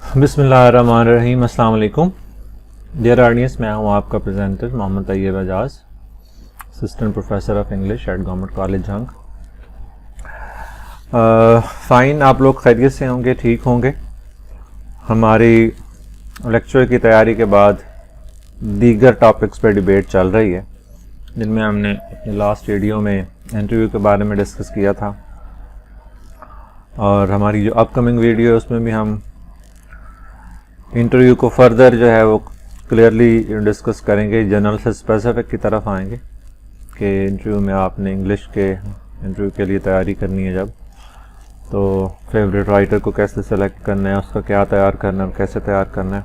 बिस्मिल्लाहिर्रहमानिर्रहीम। अस्सलाम वालेकुम डियर ऑडियंस, मैं हूं आपका presenter Mohammad Tayyab Ejaz, assistant professor of English at government college Jhang. Fine, आप लोग खैरियत से होंगे, ठीक होंगे। हमारी लेक्चर की तैयारी के बाद दीगर टॉपिक्स पर डिबेट चल रही है, जिनमें हमने अपने लास्ट वीडियो में इंटरव्यू के बारे में डिस्कस किया था, और हमारी जो अपकमिंग वीडियो है उसमें भी हम इंटरव्यू को फर्दर जो है वो क्लियरली डिस्कस करेंगे, जनरल से स्पेसिफिक की तरफ आएंगे कि इंटरव्यू में आपने इंग्लिश के इंटरव्यू के लिए तैयारी करनी है जब, तो फेवरेट राइटर को कैसे सेलेक्ट करना है, उसका क्या तैयार करना है, कैसे तैयार करना है।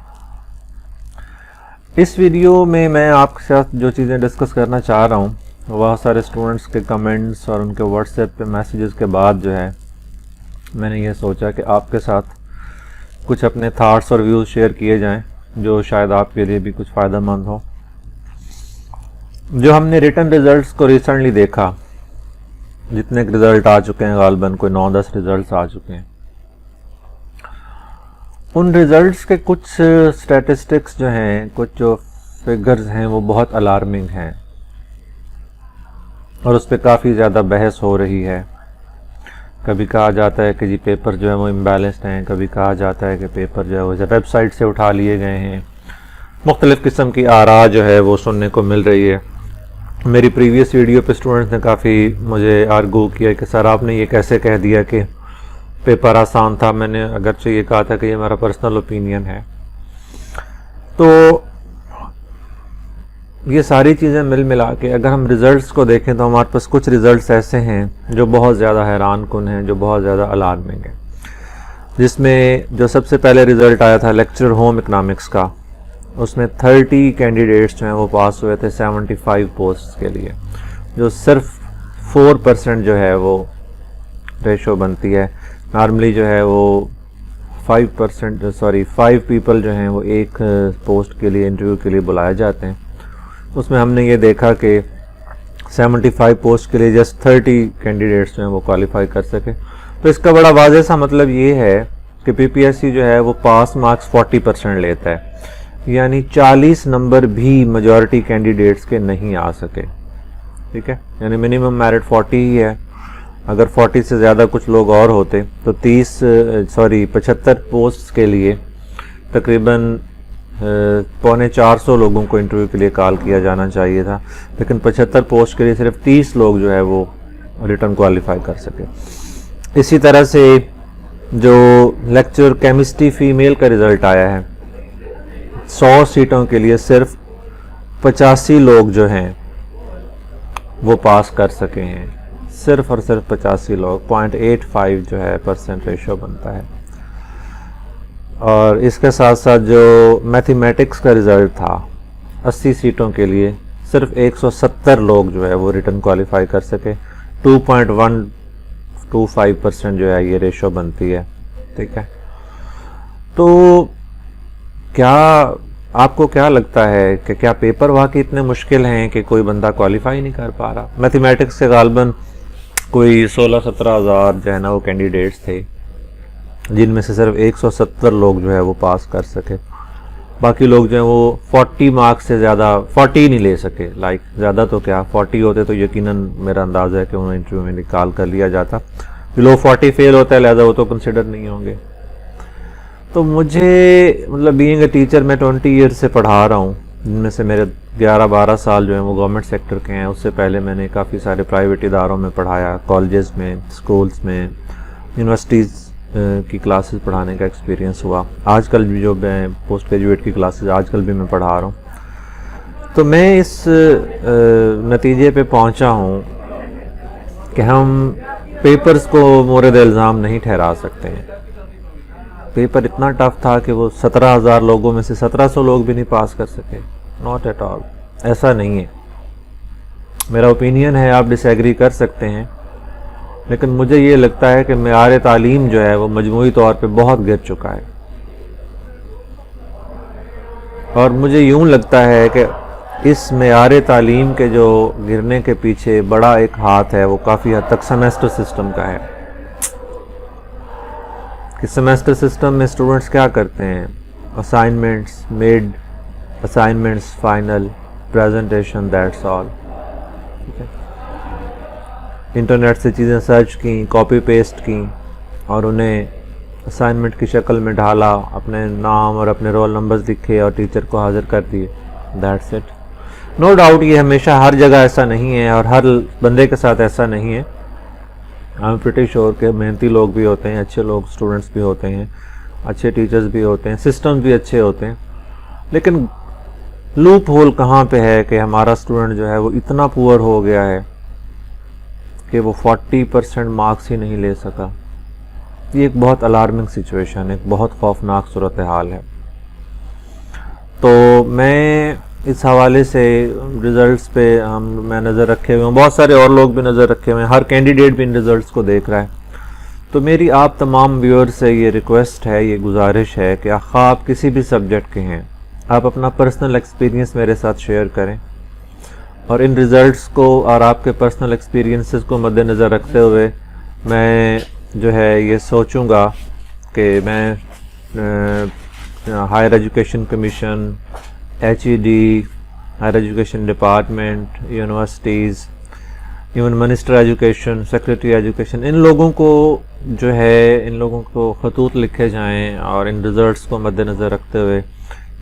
इस वीडियो में मैं आपके साथ जो चीज़ें डिस्कस करना चाह रहा हूँ, बहुत सारे स्टूडेंट्स के कमेंट्स और उनके व्हाट्सएप पे मैसेजेस के बाद जो है मैंने ये सोचा कि आपके साथ कुछ अपने थाट्स और व्यूज़ शेयर किए जाएं, जो शायद आपके लिए भी कुछ फ़ायदा मंद हो। जो हमने रिटन रिज़ल्ट्स को रिसेंटली देखा, जितने रिज़ल्ट आ चुके हैं, गालबन कोई 9-10 रिज़ल्ट्स आ चुके हैं, उन रिज़ल्ट्स के कुछ स्टैटिस्टिक्स जो हैं, कुछ जो फिगर्स हैं, वो बहुत अलार्मिंग हैं और उस पर काफ़ी ज़्यादा बहस हो रही है। कभी कहा जाता है कि जी पेपर जो है वो इम्बैलेंस्ड हैं, कभी कहा जाता है कि पेपर जो है वो वेबसाइट से उठा लिए गए हैं। मुख्तलिफ़ किस्म की आरा जो है वो सुनने को मिल रही है। मेरी प्रीवियस वीडियो पे स्टूडेंट्स ने काफ़ी मुझे आर्गू किया कि सर आपने ये कैसे कह दिया कि पेपर आसान था। मैंने अगरचे ये कहा था कि ये मेरा पर्सनल ओपिनियन है। तो ये सारी चीज़ें मिल मिला के अगर हम रिज़ल्ट्स को देखें तो हमारे पास कुछ रिज़ल्ट्स ऐसे हैं जो बहुत ज़्यादा हैरान कुन हैं, जो बहुत ज़्यादा अलार्मिंग हैं। जिसमें जो सबसे पहले रिज़ल्ट आया था लेक्चर होम इकनॉमिक्स का, उसमें 30 कैंडिडेट्स जो हैं वो पास हुए थे 75 पोस्ट के लिए, जो सिर्फ 4% जो है वो रेशो बनती है। नॉर्मली जो है वो 5 पीपल जो हैं वो एक पोस्ट के लिए इंटरव्यू के लिए बुलाए जाते हैं। उसमें हमने ये देखा कि 75 पोस्ट के लिए जस्ट 30 कैंडिडेट्स जो हैं वो क्वालिफाई कर सके। तो इसका बड़ा वाज़ेह सा मतलब ये है कि पीपीएससी जो है वो पास मार्क्स 40% लेता है, यानी 40 नंबर भी मेजॉरिटी कैंडिडेट्स के नहीं आ सके। ठीक है, यानी मिनिमम मेरिट 40 ही है। अगर 40 से ज़्यादा कुछ लोग और होते तो 75 पोस्ट के लिए तकरीबन 350 लोगों को इंटरव्यू के लिए कॉल किया जाना चाहिए था, लेकिन 75 पोस्ट के लिए सिर्फ 30 लोग जो है वो रिटर्न क्वालिफाई कर सके। इसी तरह से जो लेक्चर केमिस्ट्री फीमेल का रिज़ल्ट आया है, 100 सीटों के लिए सिर्फ 85 लोग जो हैं वो पास कर सके हैं, सिर्फ और सिर्फ 85 लोग। 0.85 जो है परसेंट रेशो बनता है। और इसके साथ साथ जो मैथमेटिक्स का रिज़ल्ट था, 80 सीटों के लिए सिर्फ 170 लोग जो है वो रिटर्न क्वालिफाई कर सके। 2.125% जो है ये रेशो बनती है। ठीक है, तो क्या आपको क्या लगता है कि क्या पेपर वाकई इतने मुश्किल हैं कि कोई बंदा क्वालिफाई नहीं कर पा रहा? मैथमेटिक्स के गालबन कोई 16-17 हज़ार जो है ना वो कैंडिडेट्स थे, जिनमें से सिर्फ 170 लोग जो है वो पास कर सके। बाकी लोग जो है वो 40 मार्क्स से ज़्यादा 40 नहीं ले सके। ज़्यादा तो क्या, 40 होते तो यकीनन मेरा अंदाज़ा है कि उन्हें इंटरव्यू में निकाल कर लिया जाता। लोग 40 फेल होता है, लिहाजा वो तो कंसिडर नहीं होंगे। तो मुझे मतलब बीइंग ए टीचर, मैं 20 ईयर्स से पढ़ा रहा हूँ, जिनमें से मेरे 11-12 साल जो है वो गवर्नमेंट सेक्टर के हैं। उससे पहले मैंने काफ़ी सारे प्राइवेट इदारों में पढ़ाया, कॉलेजेस में, स्कूल्स में, यूनिवर्सिटीज़ की क्लासेस पढ़ाने का एक्सपीरियंस हुआ। आजकल भी जो मैं पोस्ट ग्रेजुएट की क्लासेस आजकल भी मैं पढ़ा रहा हूँ। तो मैं इस नतीजे पे पहुँचा हूँ कि हम पेपर्स को मोरद इल्ज़ाम नहीं ठहरा सकते हैं। पेपर इतना टफ था कि वो 17,000 लोगों में से 1700 लोग भी नहीं पास कर सके। नॉट एट ऑल, ऐसा नहीं है। मेरा ओपिनियन है, आप डिसएग्री कर सकते हैं, लेकिन मुझे ये लगता है कि मेयार तालीम जो है वो मजमूई तौर पे बहुत गिर चुका है। और मुझे यूँ लगता है कि इस मेयार तालीम के जो गिरने के पीछे बड़ा एक हाथ है, वो काफ़ी हद तक सेमेस्टर सिस्टम का है। کہ سیمیسٹر سسٹم میں اسٹوڈنٹس کیا کرتے ہیں، assignments, made assignments, final, presentation, that's all. Internet سے چیزیں سرچ کیں، کاپی پیسٹ کیں اور انہیں اسائنمنٹ کی شکل میں ڈھالا، اپنے نام اور اپنے رول نمبرز لکھے اور ٹیچر کو حاضر کر دیے. That's it. نو ڈاؤٹ یہ ہمیشہ ہر جگہ ایسا نہیں ہے اور ہر بندے کے ساتھ ایسا نہیں ہے. آئی ایم پریٹی شیور کہ محنتی لوگ بھی ہوتے ہیں، اچھے لوگ اسٹوڈنٹس بھی ہوتے ہیں، اچھے ٹیچرز بھی ہوتے ہیں، سسٹم بھی اچھے ہوتے ہیں. لیکن لوپ ہول کہاں پہ ہے کہ ہمارا اسٹوڈنٹ جو ہے وہ اتنا پور ہو گیا ہے کہ وہ 40% مارکس ہی نہیں لے سکا. یہ ایک بہت الارمنگ سچویشن ہے، ایک بہت خوفناک صورتحال ہے. تو میں اس حوالے سے ریزلٹس پہ میں نظر رکھے ہوئے ہوں، بہت سارے اور لوگ بھی نظر رکھے ہوئے ہیں، ہر کینڈیڈیٹ بھی ان ریزلٹس کو دیکھ رہا ہے. تو میری آپ تمام ویور سے یہ ریکویسٹ ہے، یہ گزارش ہے کہ خواہ آپ کسی بھی سبجیکٹ کے ہیں، آپ اپنا پرسنل ایکسپیرینس میرے ساتھ شیئر کریں اور ان ریزلٹس کو اور آپ کے پرسنل ایکسپیرینسز کو مد نظر رکھتے ہوئے میں جو ہے یہ سوچوں گا کہ میں higher education commission, HED، higher education department, universities, even minister education, secretary education, ان لوگوں کو جو ہے ان لوگوں کو خطوط لکھے جائیں اور ان ریزلٹس کو مد نظر رکھتے ہوئے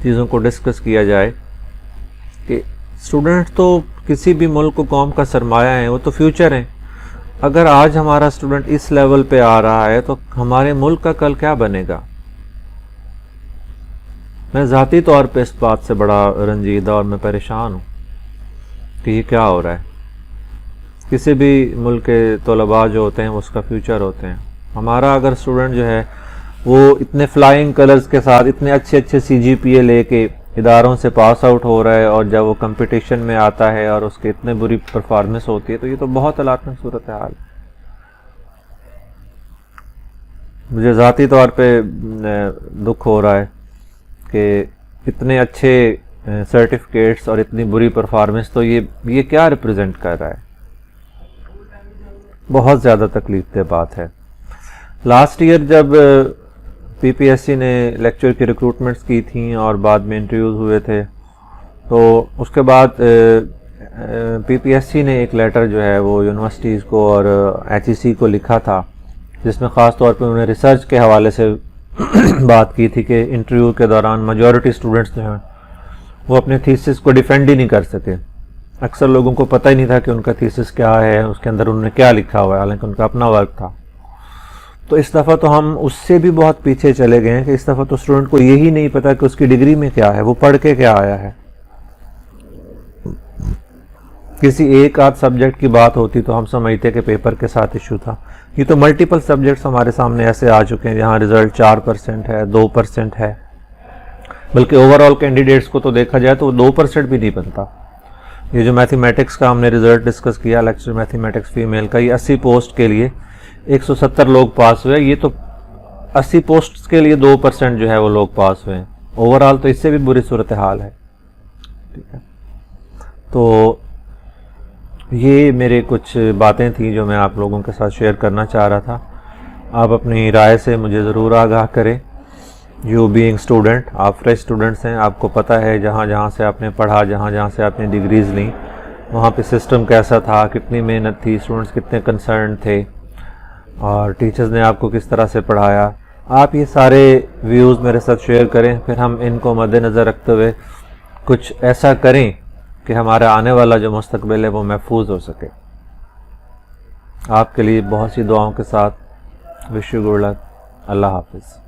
چیزوں کو ڈسکس کیا جائے کہ اسٹوڈنٹ تو کسی بھی ملک و قوم کا سرمایہ ہیں، وہ تو فیوچر ہیں. اگر آج ہمارا اسٹوڈنٹ اس لیول پہ آ رہا ہے تو ہمارے ملک کا کل کیا بنے گا؟ میں ذاتی طور پہ اس بات سے بڑا رنجیدہ اور میں پریشان ہوں کہ یہ کیا ہو رہا ہے. کسی بھی ملک کے طلباء جو ہوتے ہیں وہ اس کا فیوچر ہوتے ہیں. ہمارا اگر اسٹوڈنٹ جو ہے وہ اتنے فلائنگ کلرز کے ساتھ اتنے اچھے CGPA لے کے اداروں سے پاس آؤٹ ہو رہا ہے اور جب وہ کمپٹیشن میں آتا ہے اور اس کی اتنے بری پرفارمنس ہوتی ہے تو یہ تو بہت الارمنگ صورتحال. مجھے ذاتی طور پہ دکھ ہو رہا ہے کہ اتنے اچھے سرٹیفکیٹس اور اتنی بری پرفارمنس، تو یہ کیا ریپرزینٹ کر رہا ہے؟ بہت زیادہ تکلیف دہ بات ہے. لاسٹ ایئر جب PPSC نے لیکچر کی ریکروٹمنٹس کی تھیں اور بعد میں انٹرویوز ہوئے تھے، تو اس کے بعد PPSC نے ایک لیٹر جو ہے وہ یونیورسٹیز کو اور HEC کو لکھا تھا، جس میں خاص طور پہ انہوں نے ریسرچ کے حوالے سے بات کی تھی کہ انٹرویو کے دوران میجورٹی اسٹوڈنٹس جو ہیں وہ اپنے تھیسس کو ڈیفینڈ ہی نہیں کر سکے. اکثر لوگوں کو پتہ ہی نہیں تھا کہ ان کا تھیسس کیا ہے، اس کے اندر انہوں نے کیا لکھا ہوا ہے، حالانکہ ان کا اپنا ورک تھا. تو اس دفعہ تو ہم اس سے بھی بہت پیچھے چلے گئے ہیں کہ اس دفعہ تو اسٹوڈنٹ کو یہی نہیں پتا کہ اس کی ڈگری میں کیا ہے، وہ پڑھ کے کیا آیا ہے. کسی ایک آدھ سبجیکٹ کی بات ہوتی تو ہم سمجھتے کہ پیپر کے ساتھ ایشو تھا. یہ تو ملٹیپل سبجیکٹس ہمارے سامنے ایسے آ چکے ہیں جہاں رزلٹ 4% ہے، 2% ہے، بلکہ اوور آل کینڈیڈیٹس کو تو دیکھا جائے تو 2% بھی نہیں بنتا. یہ جو میتھمیٹکس کا ہم نے رزلٹ ڈسکس کیا، لیکچر میتھمیٹکس فیمیل کا، یہ 80 پوسٹ کے لیے 170 لوگ پاس ہوئے. یہ تو 80 پوسٹ کے لیے 2% جو ہے وہ لوگ پاس ہوئے ہیں. اوور آل تو اس سے بھی بری صورتحال ہے. ٹھیک ہے، تو یہ میرے کچھ باتیں تھیں جو میں آپ لوگوں کے ساتھ شیئر کرنا چاہ رہا تھا. آپ اپنی رائے سے مجھے ضرور آگاہ کریں. یو بینگ اسٹوڈنٹ، آپ فریش اسٹوڈنٹس ہیں، آپ کو پتہ ہے جہاں جہاں سے آپ نے پڑھا، جہاں جہاں سے آپ نے ڈگریز لیں، وہاں پہ سسٹم کیسا تھا، کتنی محنت تھی، اسٹوڈنٹس کتنے کنسرن تھے اور ٹیچرز نے آپ کو کس طرح سے پڑھایا. آپ یہ سارے ویوز میرے ساتھ شیئر کریں، پھر ہم ان کو مد نظر رکھتے ہوئے کچھ ایسا کریں کہ ہمارا آنے والا جو مستقبل ہے وہ محفوظ ہو سکے. آپ کے لیے بہت سی دعاؤں کے ساتھ وش یو گڈ لک. اللہ حافظ.